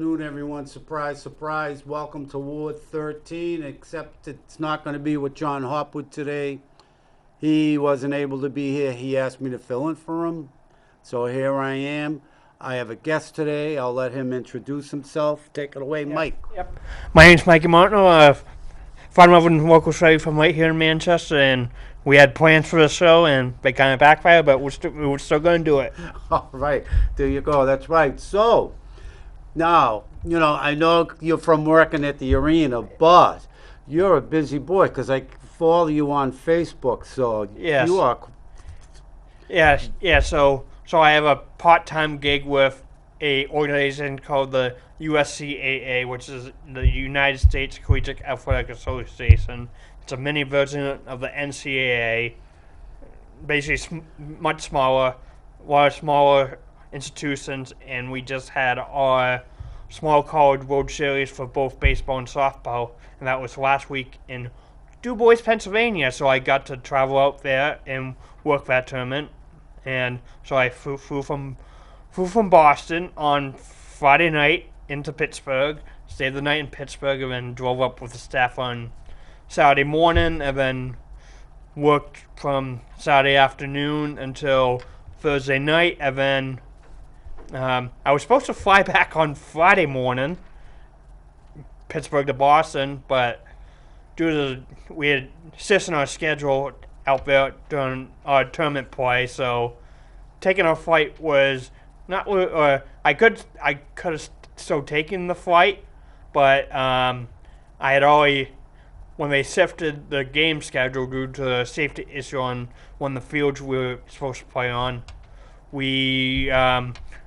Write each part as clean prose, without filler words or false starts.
afternoon, everyone. Surprise, surprise. Welcome to Ward 13, except it's not going to be with John Hopwood today. He wasn't able to be here. He asked me to fill in for him. So here I am. I have a guest today. I'll let him introduce himself. Take it away, Mike. Yep. My name's Mikey Martineau. Farmer and local show from right here in Manchester, and we had plans for the show, and they kind of backfired, but we're still going to do it. All right. There you go. That's right. So, now, I know you're from working at the arena, but you're a busy boy because I follow you on Facebook. So, Yes. you are. Yeah. So I have a part-time gig with a organization called the USCAA, which is the United States Collegiate Athletic Association. It's a mini version of the NCAA, basically much smaller, a lot of smaller institutions, and we just had our small college World Series for both baseball and softball, and that was last week in Du Bois, Pennsylvania. So I got to travel out there and work that tournament, and so I flew from Boston on Friday night into Pittsburgh, stayed the night in Pittsburgh, and then drove up with the staff on Saturday morning, and then worked from Saturday afternoon until Thursday night, and then I was supposed to fly back on Friday morning, Pittsburgh to Boston, but due to we had shifts in our schedule out there during our tournament play, so taking our flight was not. I could have still taken the flight, but I had already, when they shifted the game schedule due to a safety issue on one of the fields we were supposed to play on,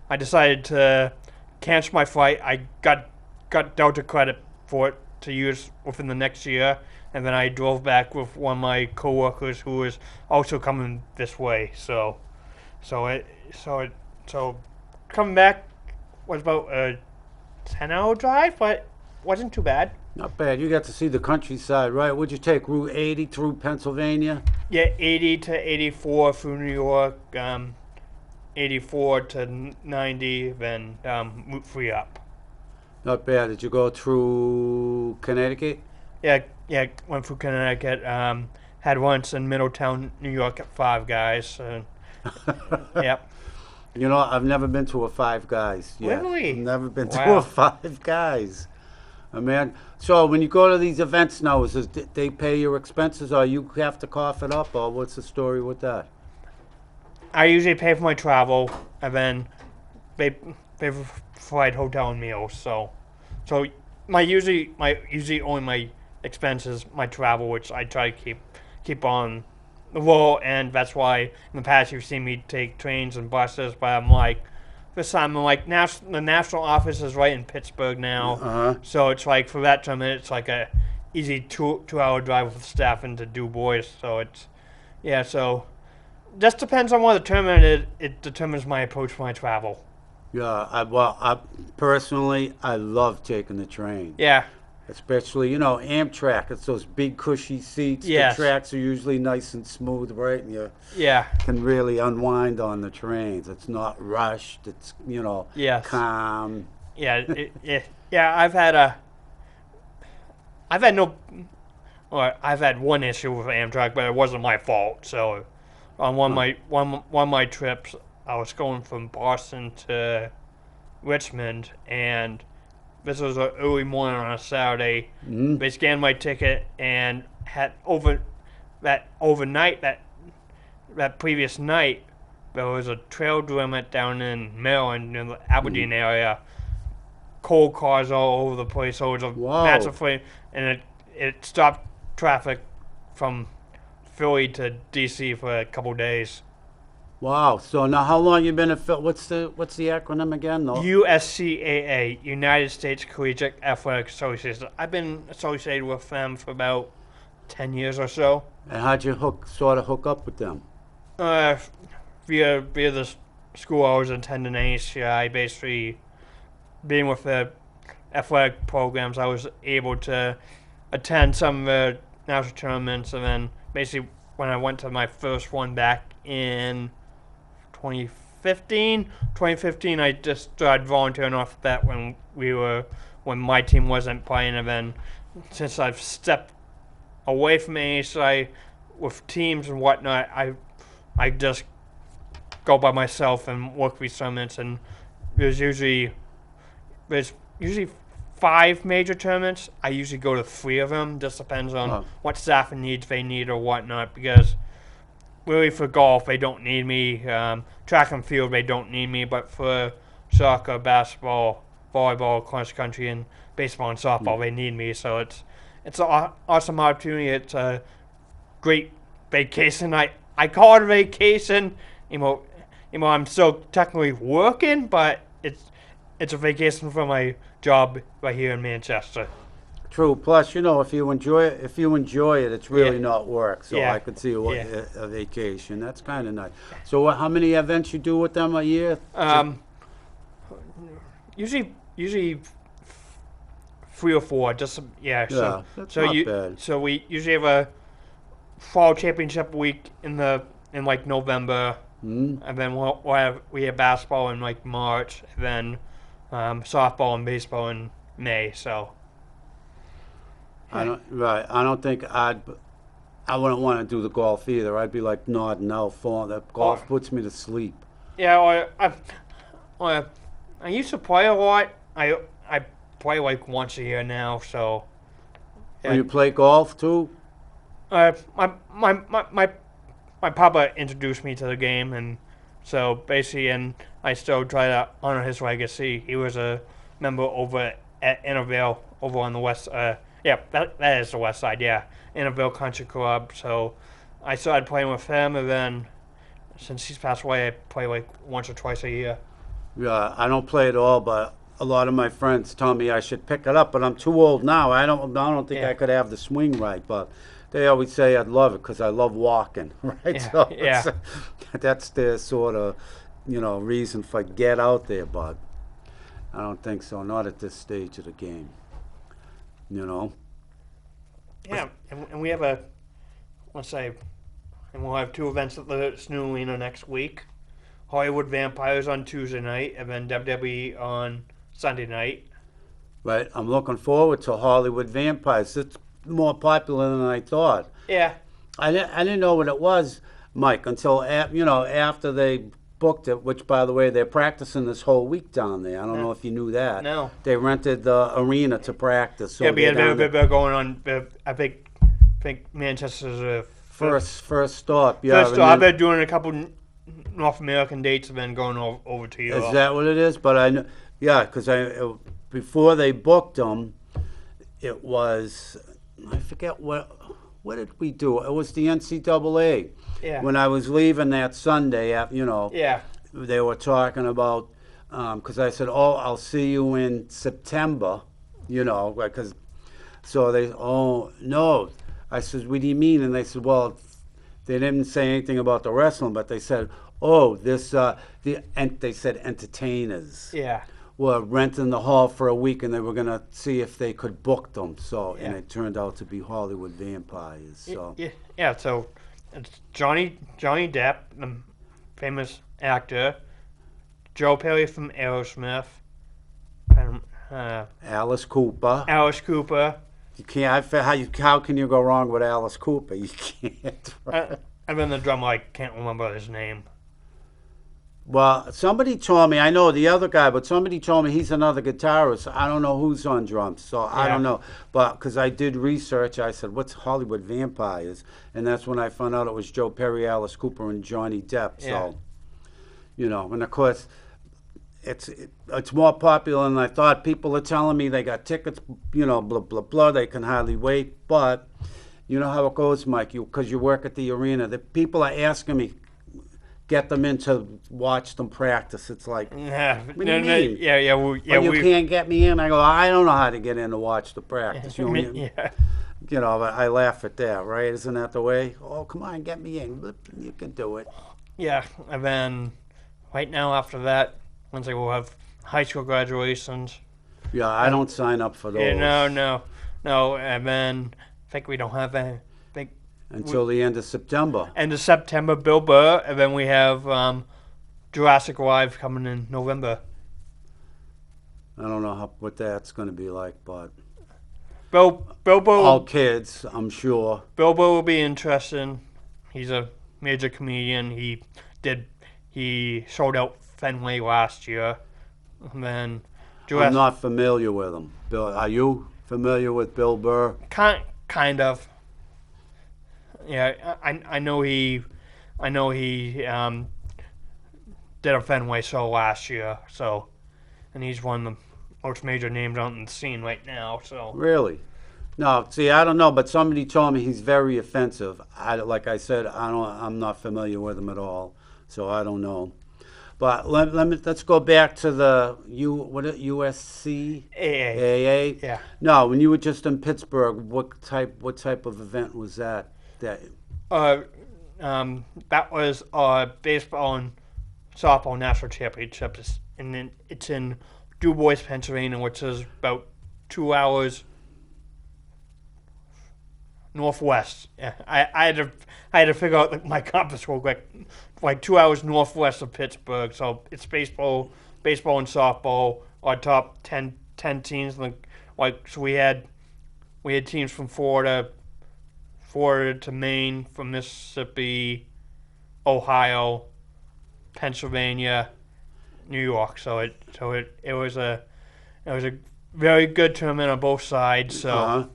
I decided to cancel my flight. I got Delta credit for it to use within the next year, and then I drove back with one of my coworkers who was also coming this way. So coming back was about a 10-hour drive, but wasn't too bad. Not bad. You got to see the countryside, right? Would you take Route 80 through Pennsylvania? Yeah, 80 to 84 through New York, 84 to 90, then Route 3 up. Not bad. Did you go through Connecticut? Yeah, went through Connecticut, had once in Middletown, New York at Five Guys. Yep. I've never been to a Five Guys yet. Really? I've never been to Wow. a Five Guys. Man, so when you go to these events now, they pay your expenses, or you have to cough it up, or what's the story with that? I usually pay for my travel, and then they provide hotel and meals. So my usually only my expenses, my travel, which I try to keep on the roll, and that's why in the past you've seen me take trains and buses, but I'm like, this time I'm like, the national office is right in Pittsburgh now, Uh-huh. so it's like for that tournament it's like a easy 2 hour drive with staff into Du Bois. So so just depends on what the tournament is. It determines my approach for my travel. Yeah, I personally, I love taking the train. Yeah. Especially, Amtrak. It's those big cushy seats. Yes. The tracks are usually nice and smooth, right? And you Yeah. can really unwind on the trains. It's not rushed. It's, Yes. calm. Yeah. I've had one issue with Amtrak, but it wasn't my fault. So on one of my trips, I was going from Boston to Richmond, and this was an early morning on a Saturday. Mhm. They scanned my ticket and had overnight, that previous night, there was a trail limit down in Maryland, in the Aberdeen area. Cold cars all over the place, so it was a Wow. massive flame, and it stopped traffic from Philly to DC for a couple days. Wow. So now how long you been at Phil? What's the acronym again? No. USCAA, United States Collegiate Athletic Association. I've been associated with them for about 10 years or so. And how'd you hook up with them? Via the school I was attending ACI, basically being with the athletic programs, I was able to attend some of the national tournaments, and then basically when I went to my first one back in 2015, I just started volunteering off that when my team wasn't playing, and then since I've stepped away from ASI with teams and whatnot, I just go by myself and work these tournaments, and there's usually 5 major tournaments. I usually go to 3 of them. Just depends on what staffing needs they need or whatnot. Because really for golf, they don't need me. Track and field, they don't need me. But for soccer, basketball, volleyball, cross country, and baseball and softball, they need me. So it's an awesome opportunity. It's a great vacation. I call it a vacation. I'm still technically working, but it's a vacation from my job right here in Manchester. True. Plus, if you enjoy it, it's really not work. So Yeah. I could see a vacation. That's kind of nice. So how many events you do with them a year? Usually 3 or 4. Just that's not bad. So we usually have a fall championship week in like November, and then we have basketball in like March, and then softball and baseball in May. So I don't think I wouldn't want to do the golf either. I'd be like nodding out. That golf puts me to sleep. Yeah, I used to play a lot. I play like once a year now. So You play golf too? my papa introduced me to the game, and so basically, and I still try to honor his legacy. He was a member over at Intervale over on the west. That is the west side. Yeah, Intervale Country Club. So I started playing with him, and then since he's passed away, I play like once or twice a year. Yeah, I don't play at all, but a lot of my friends tell me I should pick it up, but I'm too old now. I don't think I could have the swing right, but they always say I'd love it because I love walking, right? So that's their sort of, reason for get out there, but I don't think so. Not at this stage of the game, Yeah, and we have and we'll have 2 events at the Snow Arena next week. Hollywood Vampires on Tuesday night, and then WWE on Sunday night. Right, I'm looking forward to Hollywood Vampires. It's more popular than I thought. Yeah. I didn't know what it was, Mike, until after they booked it. Which, by the way, they're practicing this whole week down there. I don't know if you knew that. No. They rented the arena to practice. So Because they're going on. I think Manchester's a first stop. Yeah. First stop. They're doing a couple North American dates and then going over to Europe. Is that what it is? But I know, because before they booked them, it was, I forget what did we do? It was the NCAA. Yeah. When I was leaving that Sunday, Yeah. they were talking about, because I said, I'll see you in September, because, so they, no. I said, what do you mean? And they said, well, they didn't say anything about the wrestling, but they said, they said entertainers. Yeah. Were renting the hall for a week, and they were gonna see if they could book them. So, Yeah. and it turned out to be Hollywood Vampires. So, Yeah. So it's Johnny Depp, the famous actor, Joe Perry from Aerosmith, Alice Cooper. Alice Cooper, You can't. How can you go wrong with Alice Cooper? You can't. Right? and then the drummer, I can't remember his name. Well, somebody told me, I know the other guy, but somebody told me he's another guitarist. I don't know who's on drums, so I don't know. But because I did research, I said, what's Hollywood Vampires? And that's when I found out it was Joe Perry, Alice Cooper, and Johnny Depp. So, and of course, it's more popular than I thought. People are telling me they got tickets, blah, blah, blah. They can hardly wait. But you know how it goes, Mike, because you work at the arena. The people are asking me, get them in to watch them practice. It's like, what do you mean? You can't get me in. I go, I don't know how to get in to watch the practice. But I laugh at that, right? Isn't that the way? Oh, come on, get me in. You can do it. Yeah, and then right now after that, Wednesday we'll have high school graduations. Yeah, I don't sign up for those. Yeah, no, and then I think we don't have any. Until the end of September. End of September, Bill Burr, and then we have Jurassic Live coming in November. I don't know what that's going to be like, but Bilbo all kids, I'm sure. Bilbo will be interesting. He's a major comedian. He sold out Fenway last year. And then I'm not familiar with him. Bill, are you familiar with Bill Burr? Kind of. Yeah, I know he did a Fenway show last year. So, and he's one of the most major names on the scene right now. So Really? No, see, I don't know, but somebody told me he's very offensive. Like I said, I'm not familiar with him at all, so I don't know. But let's go back to the USC AA. Yeah. No, when you were just in Pittsburgh, what type of event was that? That was baseball and softball national championships, and then it's in Du Bois, Pennsylvania, which is about 2 hours northwest. Yeah, I had to figure out my compass real quick. Like 2 hours northwest of Pittsburgh, so it's baseball and softball. Our top 10 teams, so we had teams from Florida to Maine, from Mississippi, Ohio, Pennsylvania, New York. So it was a very good tournament on both sides. So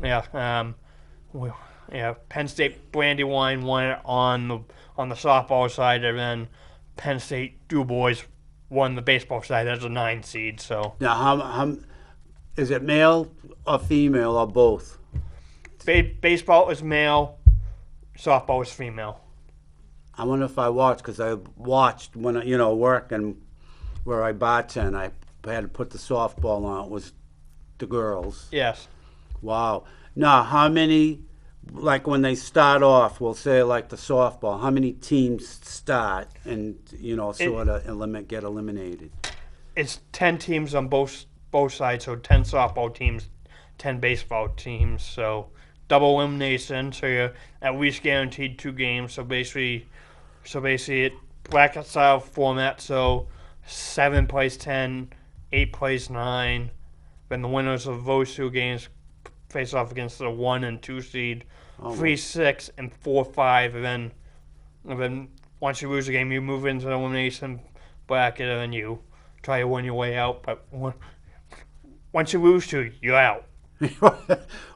yeah, Penn State Brandywine won it on the softball side, and then Penn State Du Bois won the baseball side as a 9 seed. So now, how is it, male or female or both? Baseball is male, softball is female. I wonder if I watched, because I watched when working where I bartend. I had to put the softball on. It was the girls. Yes. Wow. Now, how many, like when they start off, we'll say like the softball, how many teams start and, sort of get eliminated? It's 10 teams on both sides, so 10 softball teams, 10 baseball teams, so double elimination, so you're at least guaranteed 2 games. So basically it bracket style format, so 7 plays 10, 8 plays 9, then the winners of those 2 games face off against the 1 and 2 seed, 3, 6, and 4, 5, and then once you lose the game, you move into the elimination bracket, and then you try to win your way out. But once you lose 2, you're out.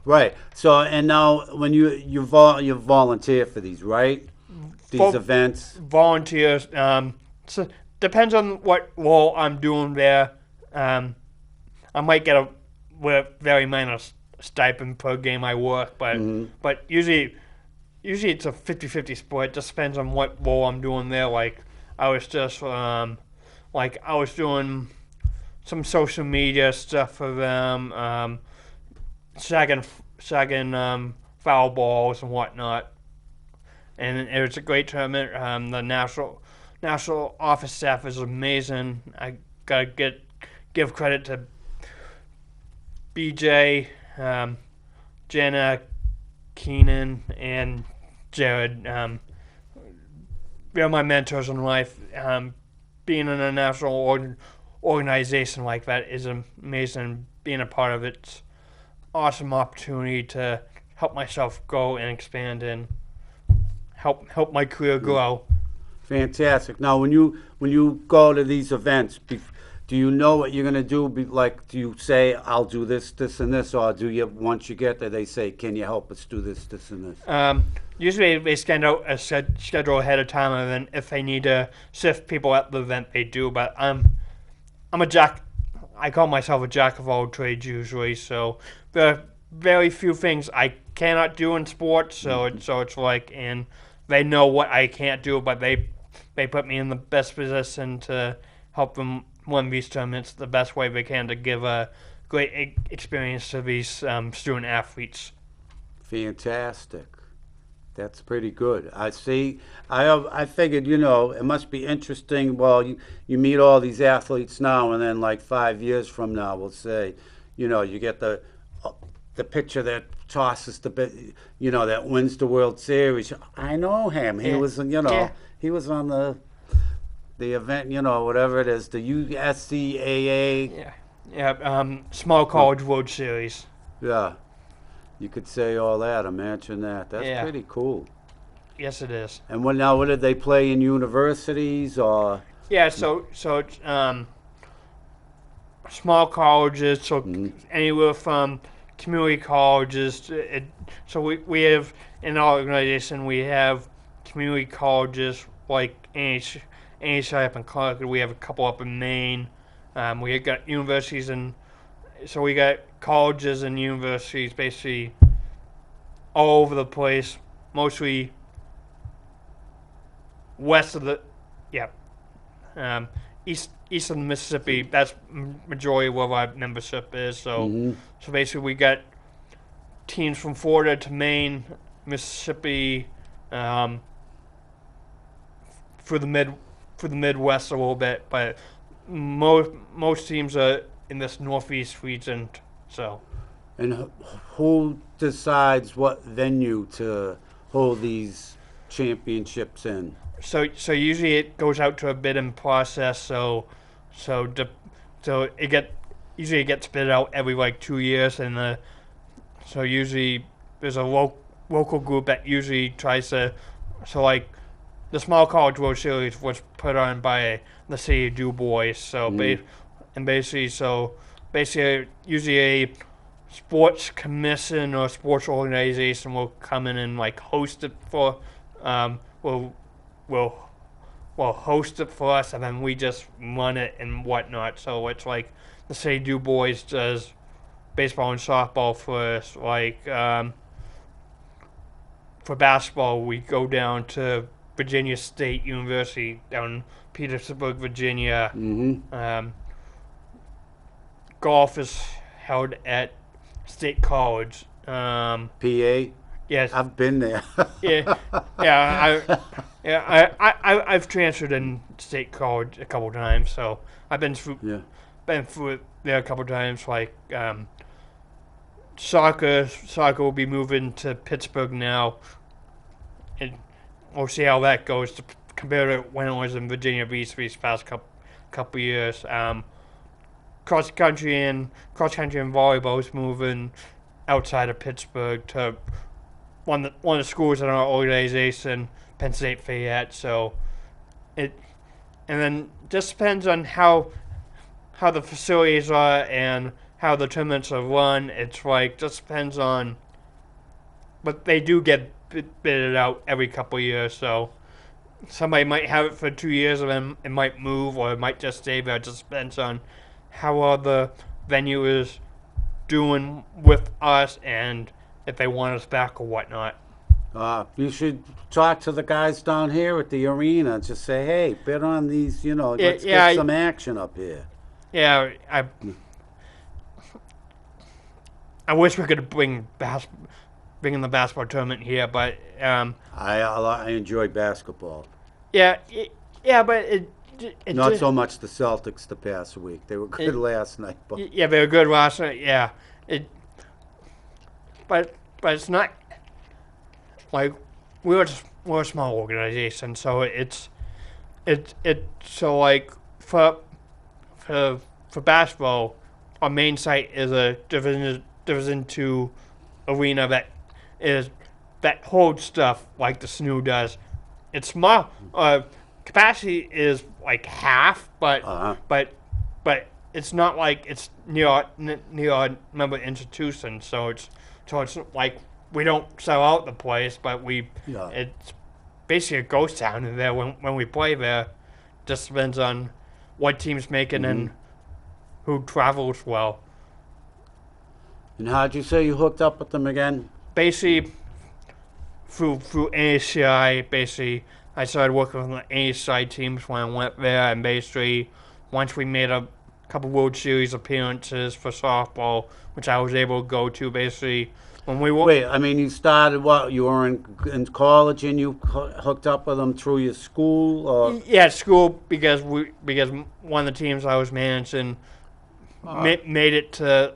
Right. So, and now when you volunteer for these, right? These events. Volunteers. So depends on what role I'm doing there. I might get a very minor stipend per game I work, but usually it's a 50-50 split. It just depends on what role I'm doing there. Like I was doing some social media stuff for them, shagging foul balls and whatnot. And it was a great tournament. The national office staff is amazing. I gotta give credit to BJ, Jenna, Keenan, and Jared. They're my mentors in life. Being in a national organization like that is amazing. Being a part of it's awesome opportunity to help myself grow and expand and help my career grow. Fantastic. Now, when you go to these events, do you know what you're going to do? Do you say, I'll do this, and this, or do you, once you get there, they say, can you help us do this, and this? Usually they send out a schedule ahead of time, and then if they need to sift people at the event, they do. But I'm a jack. I call myself a jack of all trades usually. So there are very few things I cannot do in sports. So it's like, and they know what I can't do, but they put me in the best position to help them win these tournaments the best way they can to give a great experience to these student athletes. Fantastic. That's pretty good. I see. I figured, it must be interesting. Well, you meet all these athletes now, and then like 5 years from now, we'll say, you get the pitcher that tosses that wins the World Series. I know him. He was, he was on the the event, whatever it is, the USCAA. Yeah. Yeah. Small College World Series. Yeah, you could say all that. Imagine that. That's Yeah. pretty cool. Yes, it is. And what did they play in universities or? Yeah. So it's small colleges. So anywhere from community colleges. So we have in our organization we have community colleges like NHI up in Concord. We have a couple up in Maine. We got universities so we got colleges and universities basically all over the place, mostly west of the, east of the Mississippi. That's majority where our membership is. So so basically we got teams from Florida to Maine, Mississippi, for the Midwest a little bit, but most teams are in this Northeast region. So. And who decides what venue to hold these championships in? So usually it goes out to a bidding process. So usually it gets bid out every like 2 years, and so usually there's a local group that usually tries to. So like the Small College World Series was put on by the city of Du Bois. So basically usually a sports commission or sports organization will come in and like host it for will host it for us, and then we just run it and whatnot. So it's like the city of Du Bois does baseball and softball for us. Like for basketball, we go down to Virginia State University down in Petersburg, Virginia. Golf is held at State College. PA? Yes. I've been there. I've transferred in State College a couple times, so I've been through it there a couple times. Like soccer will be moving to Pittsburgh now, and we'll see how that goes compared to when it was in Virginia Beach these past couple years. Cross country and volleyball is moving outside of Pittsburgh to one of the schools in our organization, Penn State Fayette. So and then just depends on how the facilities are and how the tournaments are run. It's like just depends on, but they do get bidded out every couple of years. So somebody might have it for 2 years and then it might move or it might just stay there. It just depends on how the venue is doing with us and if they want us back or whatnot. You should talk to the guys down here at the arena and just say, hey, bid on these, let's get some action up here. Yeah, I wish we could bring in the basketball tournament here, but I enjoy basketball. But it not so much the Celtics the past week. They were good last night. But they were good last night. Yeah, but it's not like we're a small organization, so it's so like for basketball, our main site is a Division II arena that holds stuff like the SNU does. It's small. Capacity is like half, but it's not like it's near our member institution. So it's like we don't sell out the place, but it's basically a ghost town in there when we play there. Just depends on what team's making and who travels well. And how'd you say you hooked up with them again? Basically, through NHI, basically, I started working with the NHI teams when I went there, and basically, once we made a couple World Series appearances for softball, which I was able to go to, basically, when we Wait, I mean, you started what? You were in college and you hooked up with them through your school? Or? Yeah, school, because one of the teams I was managing made it to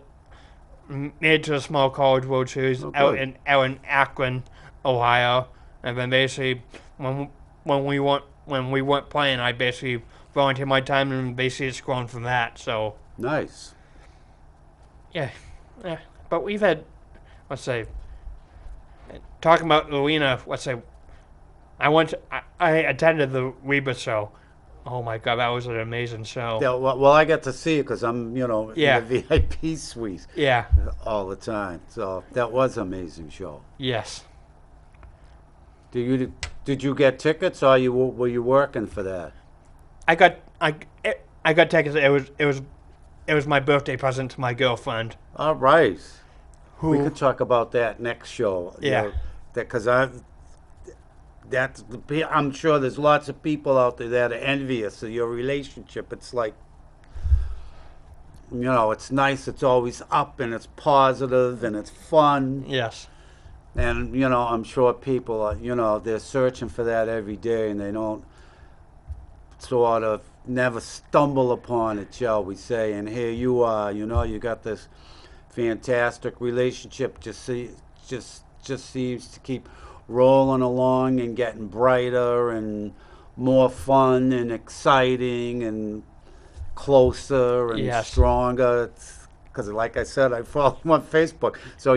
a small college World Series out in Akron, Ohio, and then basically when we weren't playing, I basically volunteer my time, and basically it's grown from that. So Nice. yeah, yeah. But we've had, let's say, talking about the arena. Let's say, I attended the Reba show. Oh my god, that was an amazing show. Yeah, well, I got to see it because I'm, in Yeah. the VIP suite Yeah. all the time. So that was an amazing show. Yes. Did you get tickets, or were you working for that? I got tickets. It was my birthday present to my girlfriend. All right. We Who? could talk about that next show. Yeah. Because I'm sure there's lots of people out there that are envious of your relationship. It's like, it's nice. It's always up and it's positive and it's fun. Yes. And, I'm sure people are, they're searching for that every day and they don't sort of never stumble upon it, shall we say. And here you are, you got this fantastic relationship, just seems to keep rolling along and getting brighter and more fun and exciting and closer and Yes. stronger. Because, like I said, I follow him on Facebook. So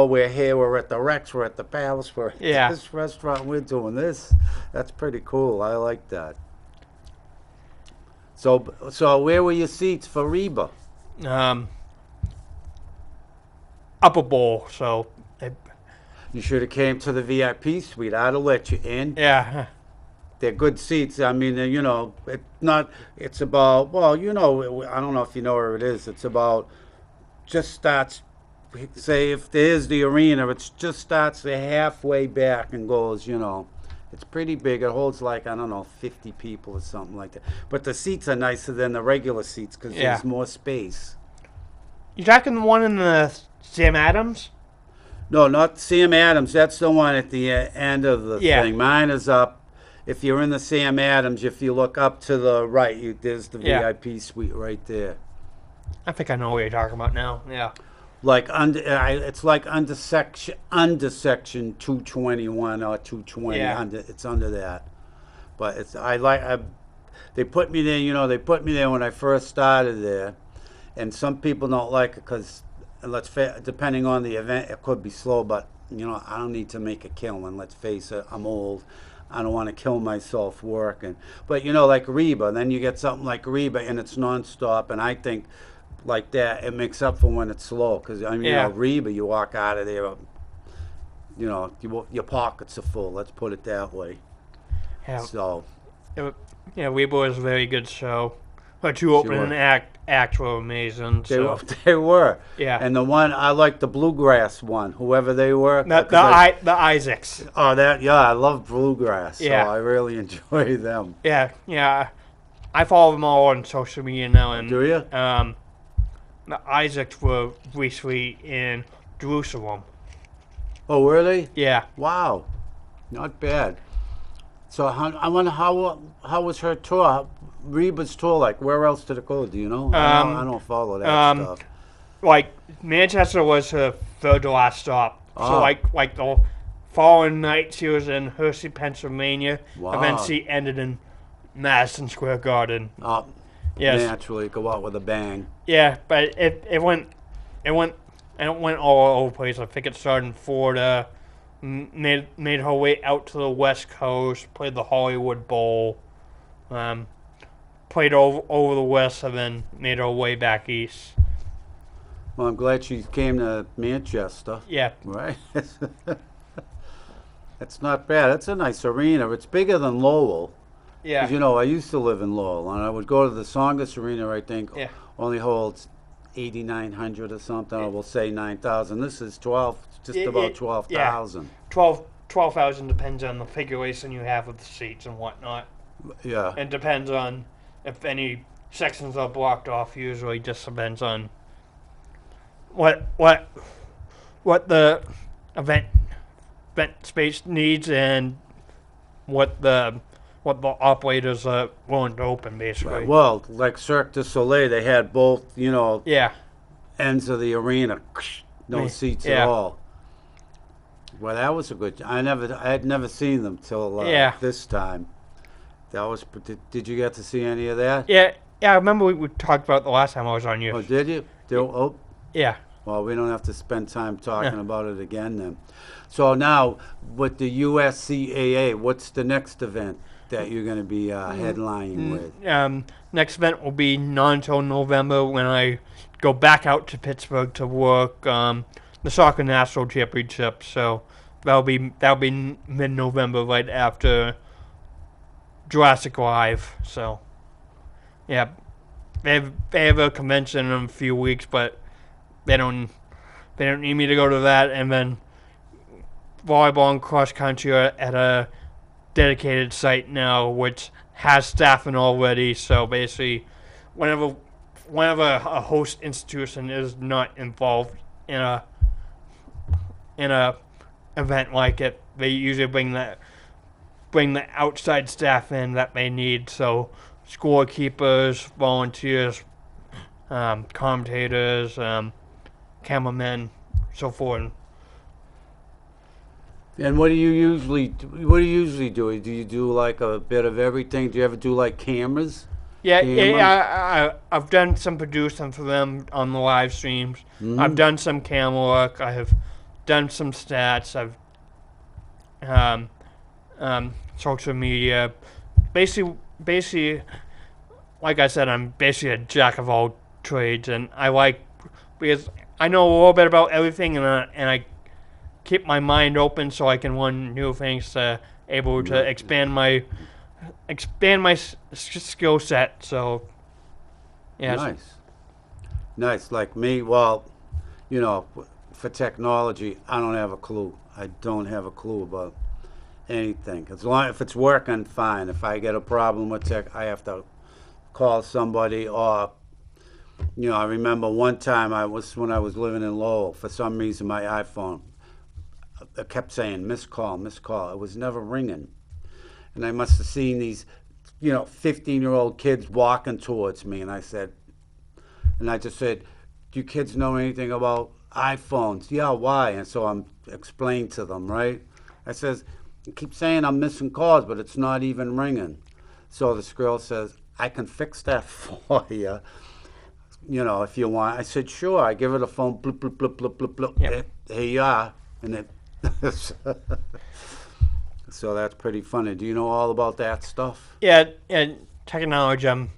we're here, we're at the Rex, we're at the Palace, we're at Yeah. this restaurant, we're doing this. That's pretty cool. I like that. So where were your seats for Reba? Upper bowl. So. You should have came to the VIP suite. I'd have let you in. Yeah. They're good seats. I mean, it's about, well, I don't know if you know where it is. It's about, just starts, say if there's the arena, it just starts halfway back and goes, it's pretty big. It holds like, I don't know, 50 people or something like that. But the seats are nicer than the regular seats because Yeah. there's more space. You talking the one in the Sam Adams? No, not Sam Adams. That's the one at the end of the Yeah. thing. Mine is up. If you're in the Sam Adams, if you look up to the right, there's the Yeah. VIP suite right there. I think I know what you're talking about now. Yeah. Like it's like under section 221 or 220. Yeah. It's under that. But they put me there. They put me there when I first started there, and some people don't like it because. And depending on the event, it could be slow, but I don't need to make a killing. Let's face it, I'm old. I don't want to kill myself working. But like Reba, then you get something like Reba and it's nonstop, and I think like that it makes up for when it's slow. Because Yeah. Reba, you walk out of there, your pockets are full. Let's put it that way. Yeah. So Reba was a very good show. Her two opening acts were amazing. they were. Yeah. And the one I like, the bluegrass one, whoever they were. The Isaacs. Oh, I love bluegrass. Yeah. So I really enjoy them. Yeah. I follow them all on social media now, and Do you? the Isaacs were recently in Jerusalem. Oh, were they? Yeah. Wow, not bad. So I wonder how was her tour? Reba's tour like? Where else did it go? Do you know? I don't follow that stuff. Like Manchester was her third to last stop. Oh. So like the following night she was in Hershey, Pennsylvania. Wow. And then she ended in Madison Square Garden. Yes. Naturally, go out with a bang. Yeah, but it went all over the place. I think it started in Florida, made her way out to the West Coast, played the Hollywood Bowl, played over the West, and then made her way back east. Well, I'm glad she came to Manchester. Yeah. Right? That's not bad. That's a nice arena. It's bigger than Lowell. Yeah. 'Cause, I used to live in Lowell, and I would go to the Songus Arena, I think, Yeah. only holds 8,900 or something, or we'll say 9,000. This is just It- about it- 12,000. 12,000 depends on the configuration you have with the seats and whatnot. Yeah. It depends on if any sections are blocked off. Usually, just depends on what the event space needs and what the operators are willing to open, basically. Right. Well, like Cirque du Soleil, they had both, Yeah. ends of the arena, no seats at Yeah. all. Well, that was a good. I had never seen them till Yeah. this time, That was. Did you get to see any of that? Yeah, yeah. I remember we talked about the last time I was on you. Oh, did you? Oh, Yeah. well, we don't have to spend time talking Yeah. about it again then. So now, with the USCAA, what's the next event that you're going to be headlining with? Next event will be not until November when I go back out to Pittsburgh to work the soccer national championship. So that'll be mid-November, right after Jurassic Live. So yeah, they have a convention in a few weeks, but they don't need me to go to that. And then volleyball and cross country are at a dedicated site now, which has staffing already. So basically, whenever a host institution is not involved in a event like it, they usually bring the outside staff in that they need. So scorekeepers, volunteers, commentators, cameramen, so forth. And what do you usually do? Do you do like a bit of everything? Do you ever do like cameras? Yeah, Cameras? I've done some producing for them on the live streams. Mhm. I've done some camera work. I have done some stats. I've social media. Basically, like I said, I'm basically a jack of all trades, and I like because I know a little bit about everything, and I keep my mind open so I can learn new things to able to expand my skill set. So yeah, Nice. Like me, well, you know, for technology, I don't have a clue. I don't have a clue about anything. As long if it's working, fine. If I get a problem with tech, I have to call somebody. Or, you know, I remember one time when I was living in Lowell. For some reason, my iPhone I kept saying missed call, missed call. It was never ringing, and I must have seen these, 15-year-old kids walking towards me, and I just said, "Do you kids know anything about iPhones?" "Yeah, why?" And so I'm explaining to them, right? I says, "You keep saying I'm missing calls, but it's not even ringing." So this girl says, "I can fix that for you, if you want." I said, "Sure." I give her the phone, bloop, bloop, bloop, bloop, bloop, bloop. Yep. Here you are. And it, so that's pretty funny. Do you know all about that stuff? yeah, and technology I'm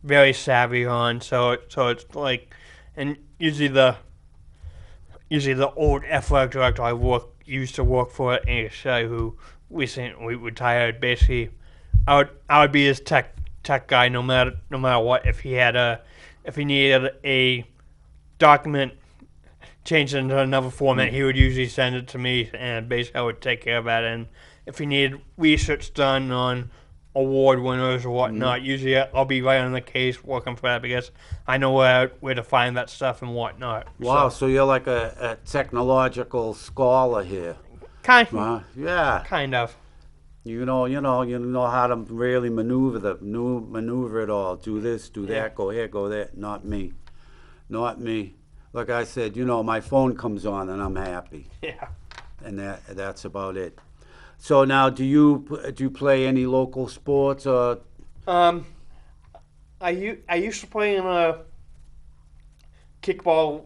very savvy on. So it's like, and usually the old athletic director used to work for at ASI, who recently retired. Basically, I would be his tech guy no matter what. If he needed a document changed into another format, he would usually send it to me, and basically I would take care of that. And if he needed research done on award winners or whatnot, usually I'll be right on the case working for that because I know where to find that stuff and whatnot. Wow, so you're like a technological scholar here. Yeah. Kind of. You know how to really maneuver it all. Do this, do that, Yeah. go here, go there. Not me. Like I said, my phone comes on and I'm happy, Yeah. and that's about it. So now, do you play any local sports or? I used to play in a kickball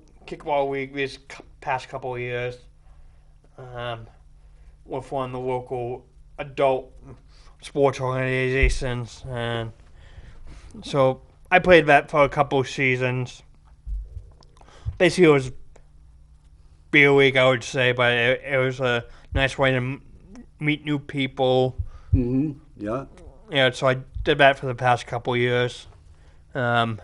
league these past couple of years. With one of the local adult sports organizations, and so I played that for a couple of seasons. Basically, it was beer league, I would say, but it was a nice way to meet new people. Yeah. Yeah, so I did that for the past couple of years. But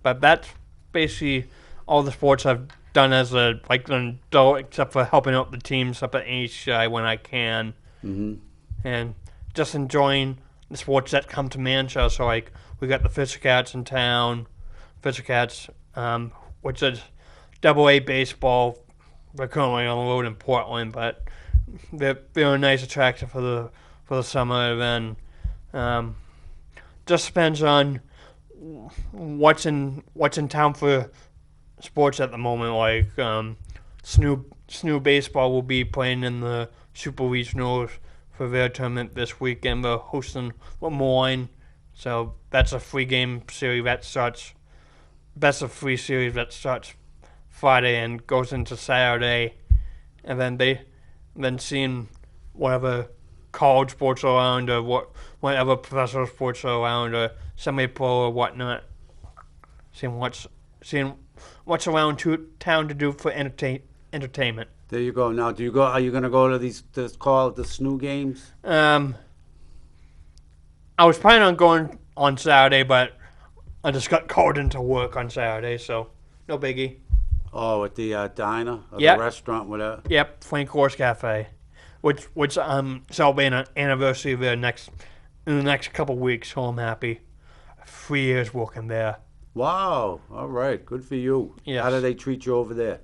that's basically all the sports I've done as an adult, except for helping out the teams up at HCI when I can, and just enjoying the sports that come to Manchester. So we got the Fisher Cats in town, which is AA baseball. They're currently on the road in Portland, but they're a nice attraction for the summer. Then just depends on what's in town for sports at the moment. Like SNU baseball will be playing in the Super Regionals for their tournament this weekend. They're hosting Lemoyne, so that's a 3-game series that starts. Best of 3 series that starts Friday and goes into Saturday, and then seeing whatever college sports are around or whatever professional sports are around or semi-pro or whatnot. Seeing what's around town to do for entertainment. There you go. Now, are you going to go to these, call it the SNU games? I was planning on going on Saturday, but I just got called into work on Saturday, so no biggie. Oh, at the diner or Yep. the restaurant, whatever. Yep, Frank Horse Cafe, which celebrating an anniversary there in the next couple weeks. So I'm happy. 3 years working there. Wow. All right. Good for you. Yes. How do they treat you over there?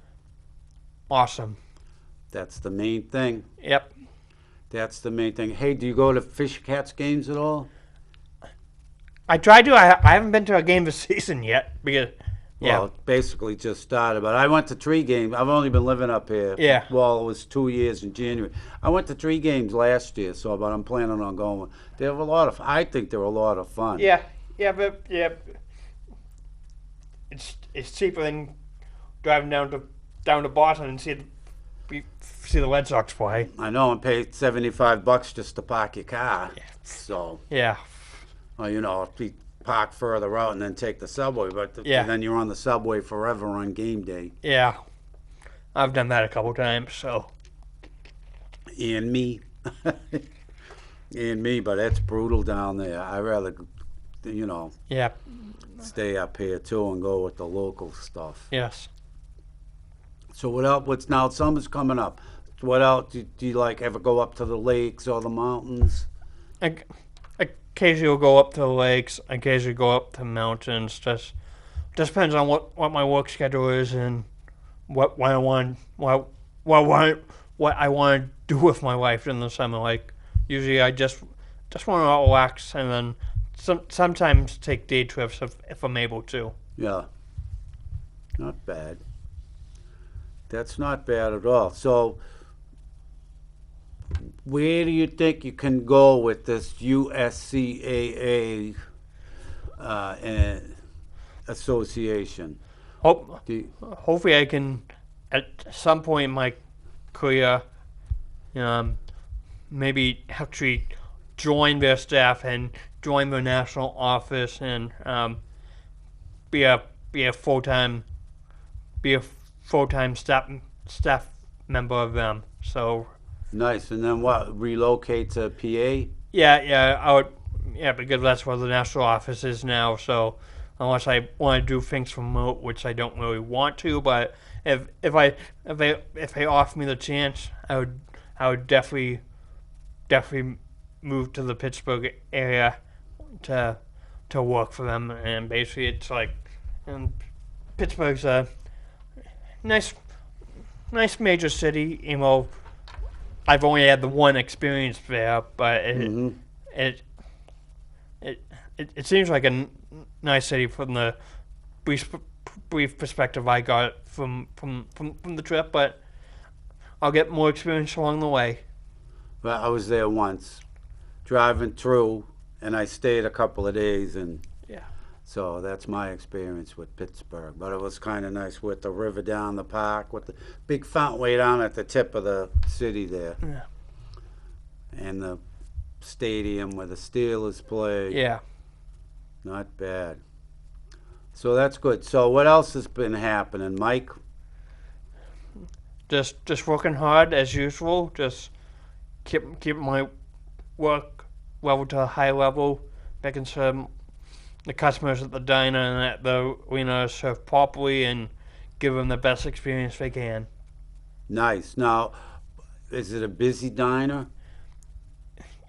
Awesome. That's the main thing. Yep. That's the main thing. Hey, do you go to Fish Cats games at all? I tried to. I haven't been to a game this season yet because. Yeah. Well, it basically just started, but I went to 3 games. I've only been living up here. Yeah. Well, it was 2 years in January. I went to 3 games last year, but I'm planning on going. They have a lot of. I think they're a lot of fun. Yeah. But it's cheaper than driving down to Boston and see the Red Sox play. I know, and pay $75 just to park your car. Yeah. So, Yeah. well, if you park further out and then take the subway, but Yeah. then you're on the subway forever on game day. Yeah. I've done that a couple times, so. And me. And me, but it's brutal down there. I rather, Yeah. stay up here too and go with the local stuff. Yes. So what else? What's now? Summer's coming up. What else? Do you ever go up to the lakes or the mountains? Occasionally we'll go up to the lakes. Occasionally go up to mountains. Just depends on what my work schedule is and what I want to do with my life in the summer. Like usually I just want to relax and then sometimes take day trips if I'm able to. Yeah. Not bad. That's not bad at all. So, where do you think you can go with this USCAA association? Hopefully I can, at some point in my career, maybe actually join their staff and join their national office and be a full-time staff member of them. So nice. And then what? Relocate to PA? yeah, I would. Yeah, because that's where the national office is now. So unless I want to do things remote, which I don't really want to, but if they offer me the chance, I would definitely move to the Pittsburgh area to work for them. And basically, it's like, and Pittsburgh's a nice major city. I've only had the one experience there, but it seems like a nice city from the brief perspective I got from the trip. But I'll get more experience along the way. Well, I was there once, driving through, and I stayed a couple of days, and Yeah. so that's my experience with Pittsburgh. But it was kind of nice with the river down the park, with the big fountain way down at the tip of the city there, Yeah. and the stadium where the Steelers play. Yeah. Not bad. So that's good. So what else has been happening, Mike? Just working hard as usual. Just keep my work level to a high level, making sure the customers at the diner and at the arena are served properly and give them the best experience they can. Nice. Now, is it a busy diner?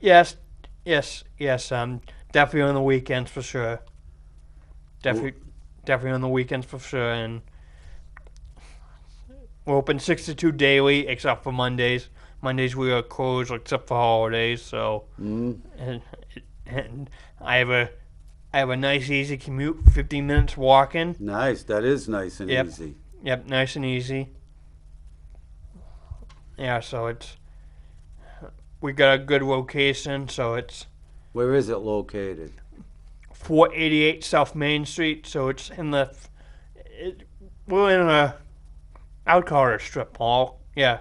Yes. Definitely on the weekends for sure. Definitely on the weekends for sure. And we're open 62 daily except for Mondays. Mondays we are closed except for holidays. So, and I have a nice easy commute, 15 minutes walking. Nice. That is nice and easy. Yep, nice and easy. Yeah, so we got a good location, so it's Where is it located? 488 South Main Street. So it's we're in a, I would call it a strip mall. Yeah.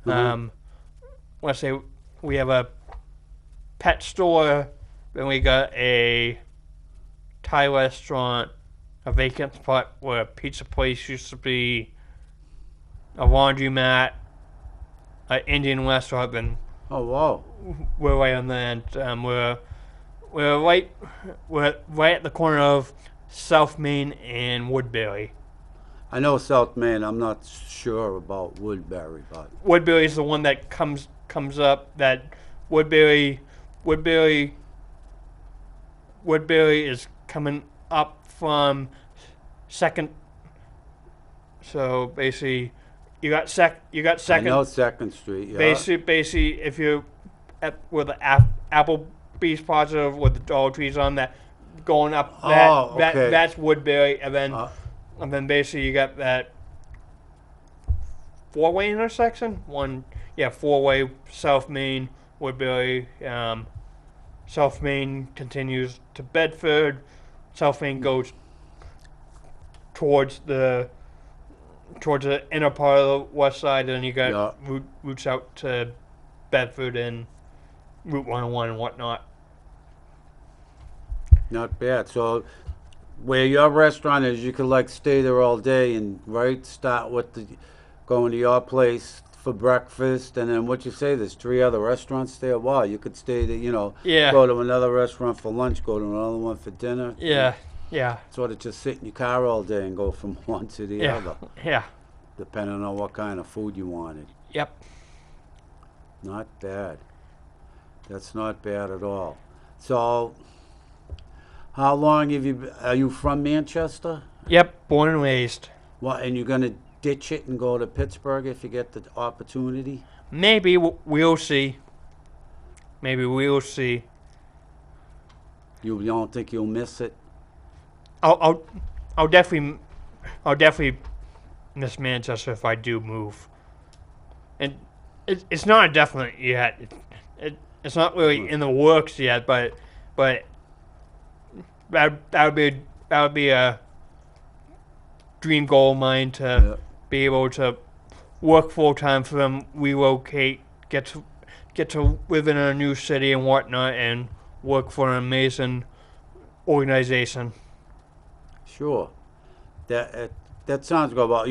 Mhm. Let's say we have a pet store, then we got a Thai restaurant, a vacant spot where a pizza place used to be, a laundromat, an Indian restaurant, and Oh, wow. we're right on the end. We're right at the corner of South Main and Woodbury. I know South Main. I'm not sure about Woodbury, but Woodbury is the one that comes up. That Woodbury Woodbury Woodbury is coming up from second. So basically, you got I second. know Second Street. Yeah. Basically, if you at where the Applebee's positive with the Dollar Trees on that, going up Oh, okay. that's Woodbury, Uh, and then basically you got that four-way intersection. Four-way South Main Woodbury. South Main continues to Bedford. South Main goes towards the inner part of the west side, and you got yeah. routes out to Bedford and Route 101 and whatnot. Not bad. So, where your restaurant is, you could like stay there all day and start with going to your place for breakfast, and then what you say? There's 3 other restaurants there. Wow, you could stay there. Yeah, Go to another restaurant for lunch. Go to another one for dinner. yeah, yeah, Sort of just sit in your car all day and go from one to the yeah, other, yeah. depending on what kind of food you wanted. Yep. Not bad. That's not bad at all. So, how long are you from Manchester? Yep. Born and raised. What, and you're gonna ditch it and go to Pittsburgh if you get the opportunity? Maybe we'll see. Maybe we'll see. You don't think you'll miss it? I'll I'll, I'll definitely miss Manchester if I do move. And it's not a definite yet. It's not really in the works yet, but that would be a dream goal of mine to Yeah. be able to work full time for them, relocate, get to live in a new city and whatnot, and work for an amazing organization. Sure. That sounds good. Well,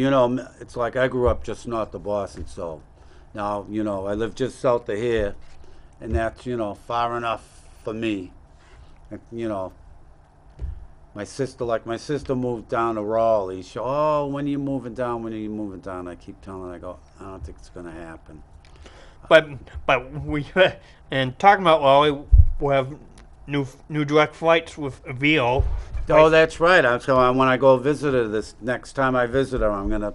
it's like I grew up just north of Boston, so now, I live just south of here, and that's, far enough for me. And, my sister moved down to Raleigh. When are you moving down? When are you moving down? I keep telling her, I go, I don't think it's going to happen. But we and talking about Raleigh, we have new direct flights with VO. Oh, that's right. When I go visit her this next time I visit her, I'm going to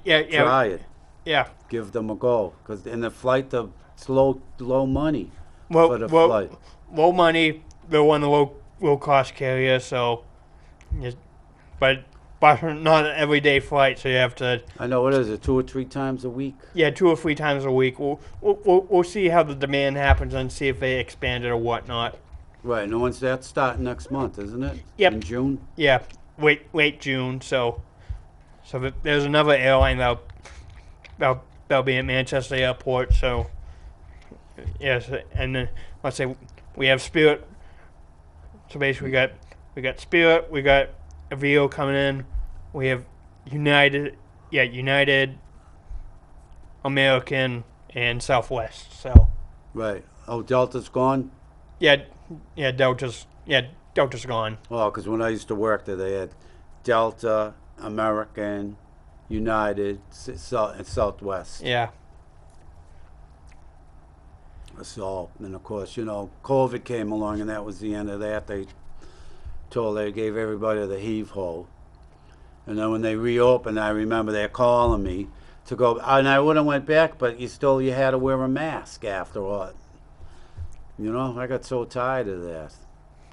Yeah, try it. yeah. Give them a go. Because in the flight, it's low money Well, for the flight. low money. They're one of the low cost carriers, so, but not an everyday flight. So you have to. I know, what is it, 2 or 3 times a week? Yeah, 2 or 3 times a week. We'll see how the demand happens and see if they expand it or whatnot. Right, and once that's starting next month, isn't it? Yep. In June? Yeah, late June. So there's another airline that'll be at Manchester Airport. So yes, and then let's say we have Spirit. So basically, we got Spirit, we got Avio coming in, we have United, American, and Southwest. So Right. Oh, Delta's gone? yeah, Delta's gone. Oh, because when I used to work there, they had Delta, American, United, and Southwest. Yeah, So, and of course, COVID came along, and that was the end of that. They gave everybody the heave-ho. And then when they reopened, I remember they calling me to go, and I would have went back, but you had to wear a mask after all. I got so tired of that.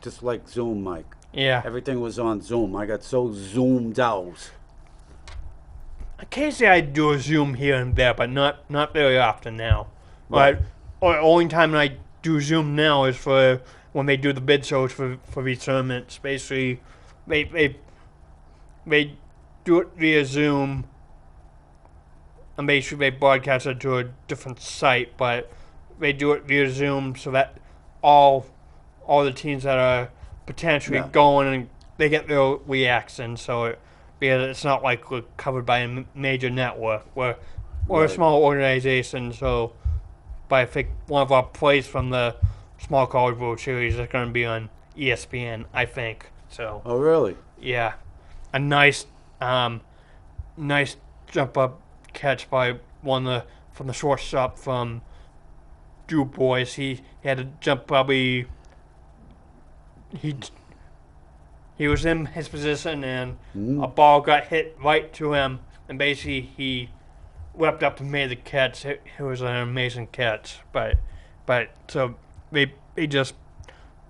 Just like Zoom, Mike. yeah. Everything was on Zoom. I got so zoomed out. Occasionally I do a Zoom here and there, but not very often now. Right. But only time I do Zoom now is for when they do the bid shows for these tournaments. Basically, they they they do it via Zoom, and basically they broadcast it to a different site, but they do it via Zoom so that all the teams that are potentially Yeah. going and they get their reaction. Because it's not like we're covered by a major network. We're a Right. small organization, so but I think one of our plays from the Small College World Series is going to be on ESPN. I think so. Oh, really? Yeah, a nice jump up catch by one of the from the shortstop from Du Bois. He had to jump probably he he was in his position and a ball got hit right to him and basically he leapt up and made the catch. It was an amazing catch, but so they just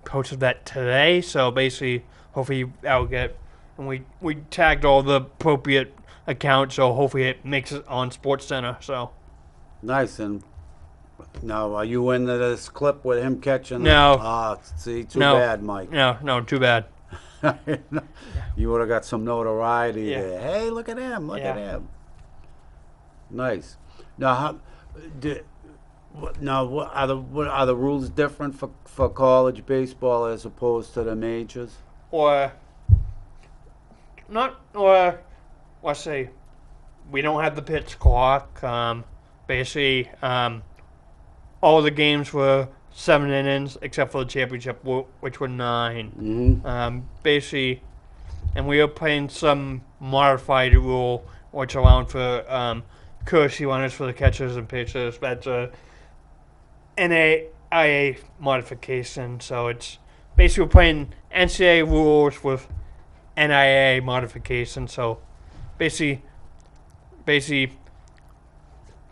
posted that today. So basically, hopefully that'll get. And we tagged all the appropriate accounts, so hopefully it makes it on Sports Center. So Nice. And now, are you into this clip with him catching? No. See, too No. bad, Mike. no, too bad. You would have got some notoriety Yeah. there. Hey, look at him! Look at Yeah. him! Nice. Now, what are the rules different for college baseball as opposed to the majors? Or not, or let's say we don't have the pitch clock. Basically, all the games were 7 innings except for the championship, which were 9. Mm-hmm. Basically, and we are playing some modified rule, which allowed for courtesy runners for the catchers and pitchers. That's a NAIA modification, so it's basically we're playing NCAA rules with NIA modification. So basically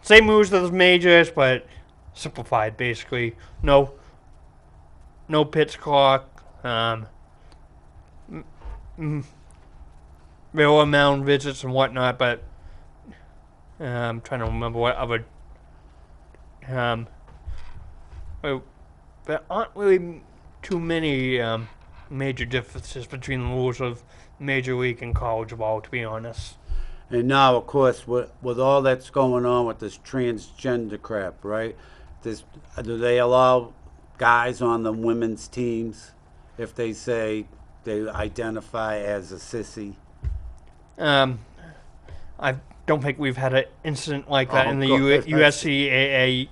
same rules as majors, but simplified. Basically, no pitch clock. There were mound visits and whatnot, but I'm trying to remember what other. There aren't really too many major differences between the rules of Major League and college ball, to be honest. And now, of course, with all that's going on with this transgender crap, right? Do they allow guys on the women's teams if they say they identify as a sissy? I don't think we've had an incident like that in the good. USCAA,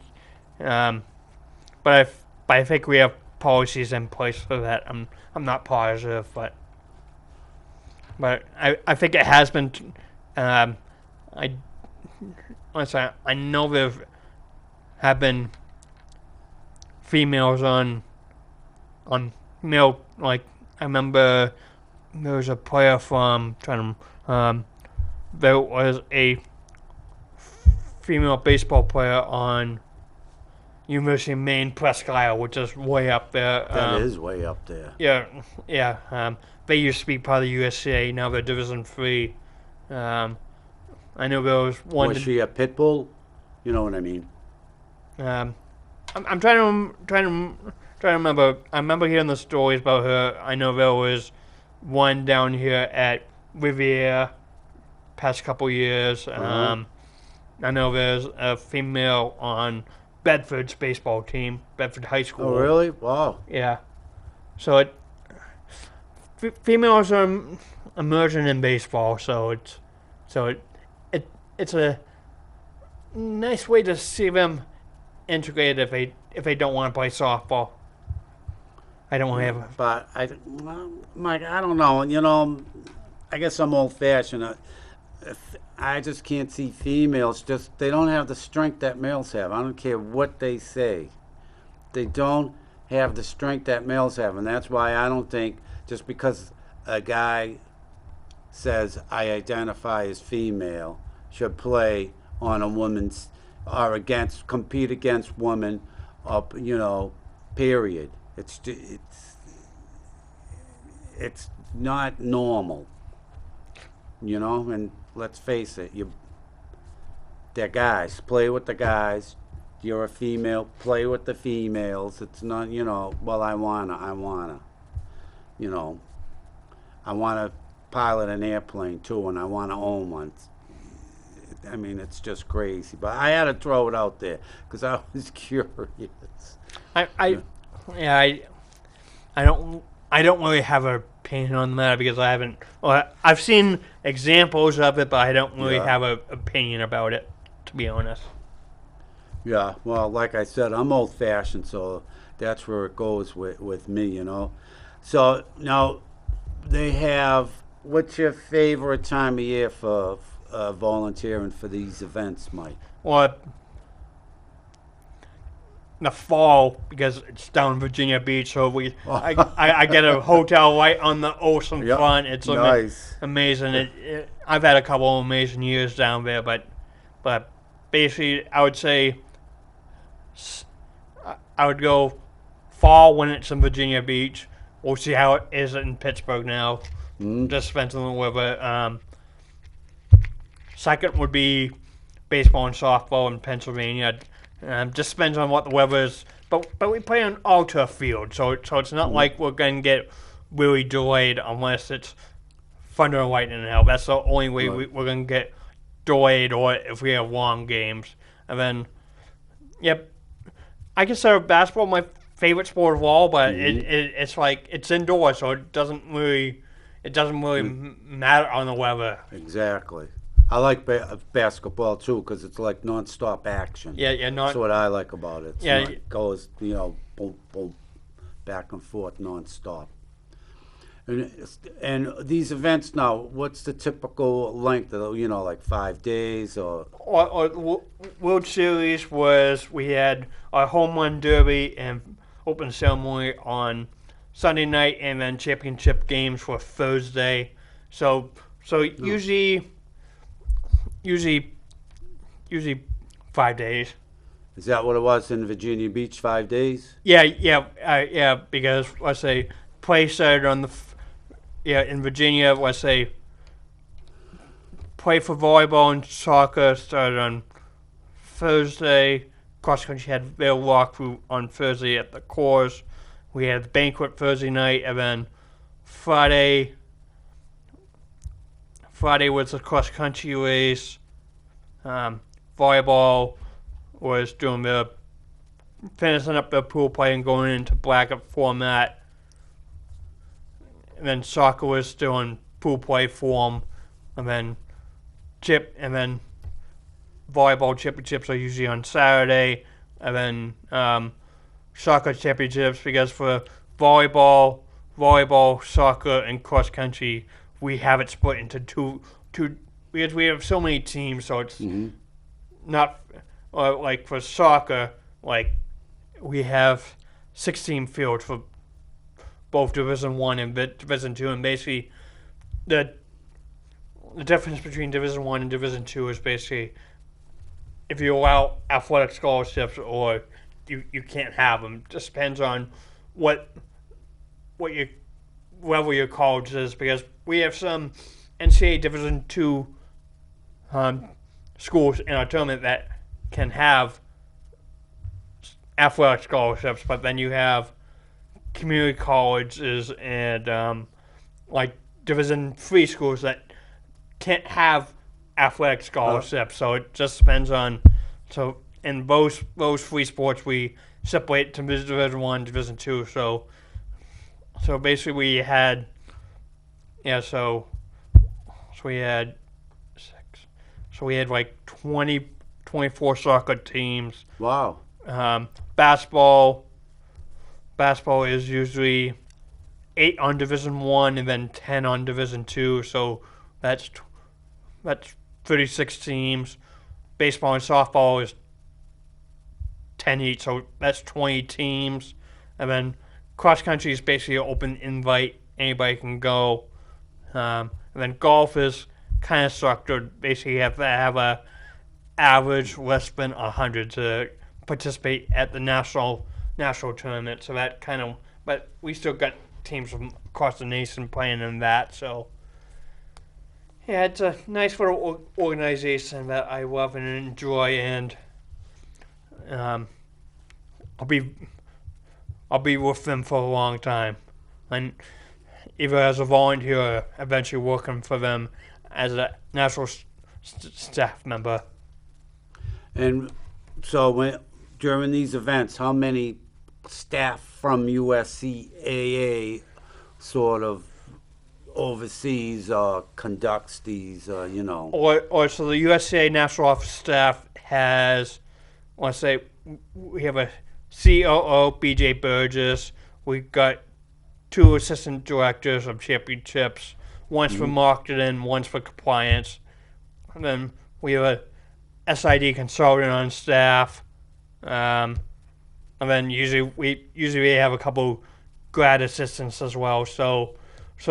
but I think we have policies in place for that. I'm not positive, but I think it has been. I know there have been females on male. Like I remember there was a player from there was a female baseball player on University of Maine Presque Isle, which is way up there. That is way up there. Yeah. They used to be part of the USCA. Now they're Division III. I know there was one. Was she a pit bull? You know what I mean. I'm trying to remember. I remember hearing the stories about her. I know there was one down here at Riviera past couple years. I know there's a female on Bedford's baseball team, Bedford High School. Oh, really? Wow. Yeah. So females are emerging in baseball, so it's a nice way to see them integrated if they don't want to play softball. I don't have. But Mike, I don't know. You know, I guess I'm old-fashioned. I just can't see females. They don't have the strength that males have. I don't care what they say. They don't have the strength that males have, and that's why I don't think just because a guy says I identify as female should play on a woman's or compete against women, period. It's not normal, and let's face it, they're guys. Play with the guys, you're a female, play with the females. It's not, well, I wanna, you know, I wanna pilot an airplane too, and I wanna own one. I mean, it's just crazy. But I had to throw it out there because I was curious. I yeah, I don't really have an opinion on that because I haven't. Well, I've seen examples of it, but I don't really Yeah. have an opinion about it, to be honest. Yeah, well, like I said, I'm old-fashioned, so that's where it goes with me. So now they have. What's your favorite time of year for volunteering for these events, Mike? Well, in the fall because it's down in Virginia Beach, so I get a hotel right on the ocean Yep. front. It's Nice. amazing. I've had a couple of amazing years down there, but basically I would say I would go fall when it's in Virginia Beach. We'll see how it is in Pittsburgh now. Just depends on the weather. Second would be baseball and softball in Pennsylvania. Just depends on what the weather is. But we play on all turf field, so it's not like we're going to get really delayed unless it's thunder and lightning and hell. That's the only way Right. we're going to get delayed, or if we have long games. And then, yep, I consider basketball my favorite sport of all, but it's like it's indoors, so it doesn't really matter on the weather. Exactly. I like basketball too because it's like non-stop action. Yeah, not That's what I like about it. It's Yeah, not, goes, boom, boom, back and forth non-stop. And these events now, what's the typical length of, like 5 days or? or World Series was we had our home run derby and open ceremony on Sunday night, and then championship games for Thursday. So usually 5 days. Is that what it was in Virginia Beach, 5 days? Yeah. Because let's say play started on in Virginia. Let's say play for volleyball and soccer started on Thursday. Cross country had their walkthrough on Thursday at the course. We had the banquet Thursday night, and then Friday was the cross country race. Volleyball was doing the finishing up the pool play and going into bracket format. And then soccer was still in pool play form, and then volleyball championships are usually on Saturday, and then soccer championships, because for volleyball, soccer, and cross country, we have it split into two because we have so many teams, so it's not like for soccer, like we have 16 fields for both Division 1 and Division 2, and basically the difference between Division 1 and Division 2 is basically if you allow athletic scholarships or you can't have them. Just depends on what your level your college is, because we have some NCAA Division 2 schools in our tournament that can have athletic scholarships, but then you have community colleges and like Division 3 schools that can't have athletic scholarships. So it just depends on. So in those three sports, we separate to Division 1, Division 2. So basically we had so we had six. So we had like 24 soccer teams. Wow. Basketball is usually 8 on Division 1 and then 10 on Division 2. So that's 36 teams. Baseball and softball is 10 each, so that's 20 teams. And then cross country is basically an open invite; anybody can go. And then golf is kind of structured. Basically, you have to have a average less than 100 to participate at the national tournament. So that kind of, but we still got teams from across the nation playing in that. So yeah, it's a nice little organization that I love and enjoy, and I'll be with them for a long time, and either as a volunteer or eventually working for them as a national staff member. And so during these events, how many staff from USCAA sort of oversees or conducts these, Or so the USA National Office staff has, let's say, we have a COO, BJ Burgess. We've got 2 assistant directors of championships, one's for marketing, one's for compliance. And then we have a SID consultant on staff. And then usually we have a couple grad assistants as well. So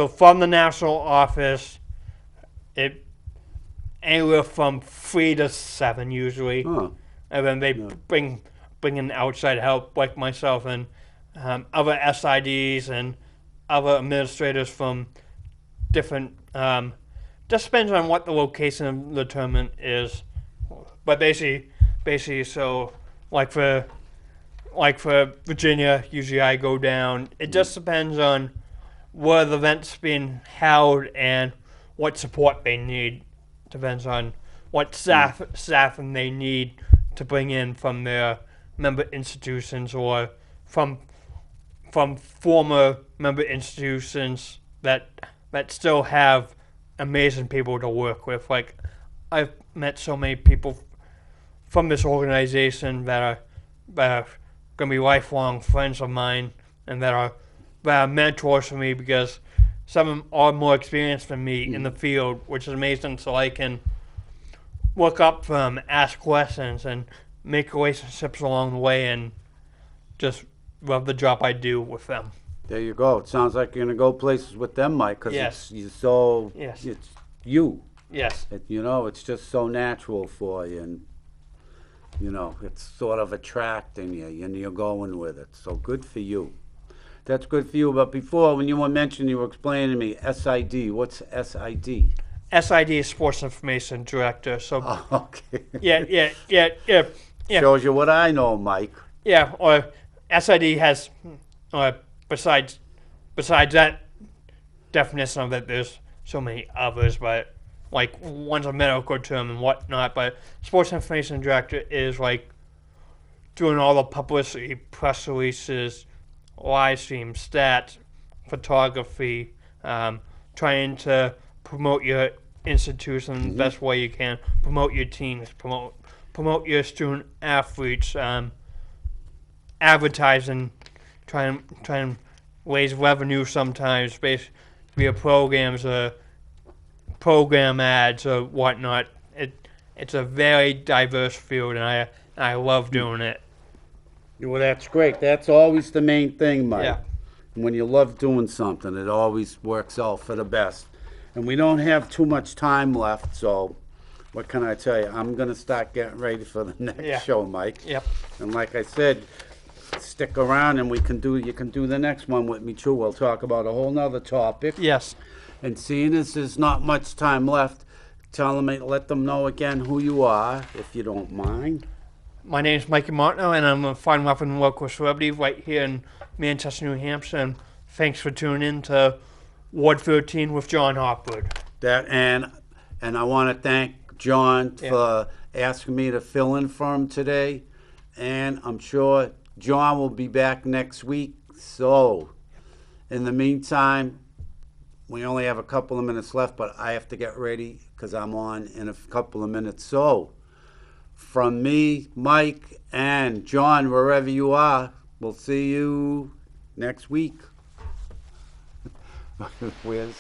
from the national office, it anywhere from 3 to 7 usually. Huh. And then they bring in outside help like myself and other SIDs and other administrators from different. Just depends on what the location of the tournament is, but basically, so like for Virginia, usually I go down. It just depends on where the event's being held and what support they need. Depends on what staffing they need to bring in from their member institutions or from former member institutions that still have amazing people to work with. Like I've met so many people from this organization that are going to be lifelong friends of mine and that are mentors for me because some of them are more experienced than me in the field, which is amazing. So I can look up to them, ask questions, and make relationships along the way, and just love the job I do with them. There you go. It sounds like you're going to go places with them, Mike, because Yes. it's you. Yes. It's just so natural for you, and it's sort of attracting you, and you're going with it. So good for you. That's good for you. But before, when you were mentioning, you were explaining to me SID. What's SID? SID is Sports Information Director. So Oh, okay. yeah. Shows you what I know, Mike. Yeah, or SID has, besides that definition of it, there's so many others, but like one's a medical term and whatnot, but Sports Information Director is like doing all the publicity, press releases, live stream, stats, photography, trying to promote your institution the best way you can, promote your teams, promote your student athletes, advertising, try and raise revenue sometimes via programs or program ads or whatnot. It's a very diverse field, and I love doing it. Well, that's great. That's always the main thing, Mike. Yeah. When you love doing something, it always works out for the best. And we don't have too much time left, so what can I tell you? I'm going to start getting ready for the next show, Mike. Yep. And like I said, stick around and you can do the next one with me too. We'll talk about a whole nother topic. Yes. And seeing as there's not much time left, let them know again who you are, if you don't mind. My name is Mikey Martineau, and I'm a fine weapon local celebrity right here in Manchester, New Hampshire. And thanks for tuning in to Ward 13 with John Hopwood. And I want to thank John for asking me to fill in for him today. And I'm sure John will be back next week. So, in the meantime, we only have a couple of minutes left, but I have to get ready because I'm on in a couple of minutes. So, from me, Mike, and John, wherever you are, we'll see you next week. Where's...